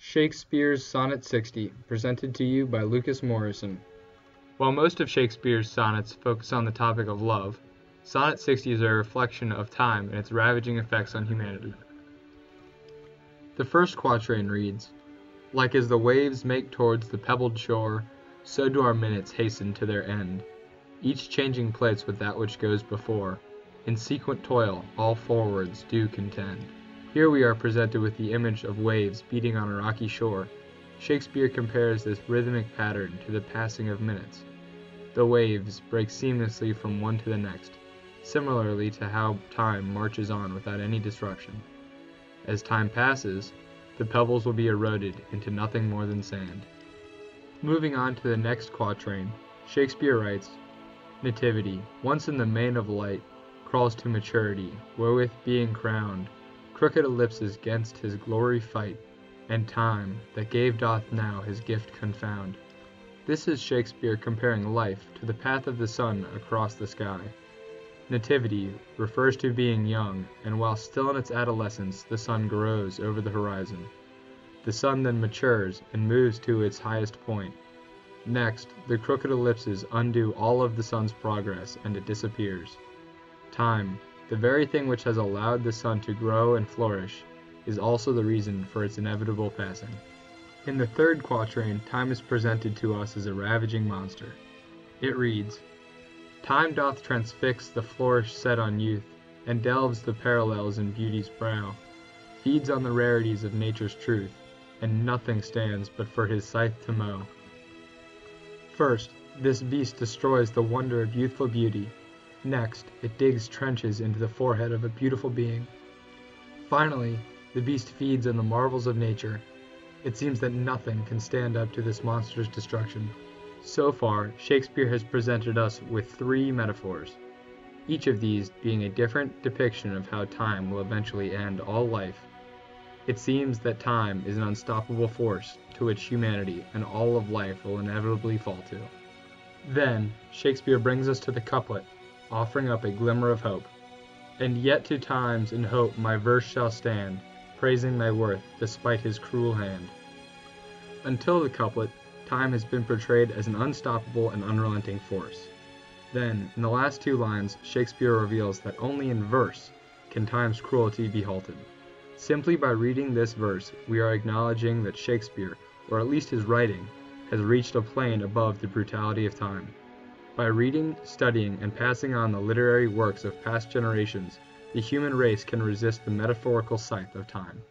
Shakespeare's Sonnet 60, presented to you by Lucas Morrison. While most of Shakespeare's sonnets focus on the topic of love, Sonnet 60 is a reflection of time and its ravaging effects on humanity. The first quatrain reads, "Like as the waves make towards the pebbled shore, so do our minutes hasten to their end, each changing place with that which goes before. In sequent toil all forwards do contend." Here we are presented with the image of waves beating on a rocky shore. Shakespeare compares this rhythmic pattern to the passing of minutes. The waves break seamlessly from one to the next, similarly to how time marches on without any disruption. As time passes, the pebbles will be eroded into nothing more than sand. Moving on to the next quatrain, Shakespeare writes, "Nativity, once in the main of light, crawls to maturity, wherewith being crowned, crooked ellipses 'gainst his glory fight, and time, that gave doth now his gift confound." This is Shakespeare comparing life to the path of the sun across the sky. Nativity refers to being young, and while still in its adolescence, the sun grows over the horizon. The sun then matures and moves to its highest point. Next, the crooked ellipses undo all of the sun's progress, and it disappears. Time, the very thing which has allowed the sun to grow and flourish, is also the reason for its inevitable passing. In the third quatrain, time is presented to us as a ravaging monster. It reads, "Time doth transfix the flourish set on youth, and delves the parallels in beauty's brow, feeds on the rarities of nature's truth, and nothing stands but for his scythe to mow." First, this beast destroys the wonder of youthful beauty. Next, it digs trenches into the forehead of a beautiful being. Finally, the beast feeds on the marvels of nature. It seems that nothing can stand up to this monster's destruction. So far, Shakespeare has presented us with three metaphors, each of these being a different depiction of how time will eventually end all life. It seems that time is an unstoppable force to which humanity and all of life will inevitably fall to. Then, Shakespeare brings us to the couplet, offering up a glimmer of hope. "And yet to times in hope my verse shall stand, praising thy worth despite his cruel hand." Until the couplet, time has been portrayed as an unstoppable and unrelenting force. Then, in the last two lines, Shakespeare reveals that only in verse can time's cruelty be halted. Simply by reading this verse, we are acknowledging that Shakespeare, or at least his writing, has reached a plane above the brutality of time. By reading, studying, and passing on the literary works of past generations, the human race can resist the metaphorical scythe of time.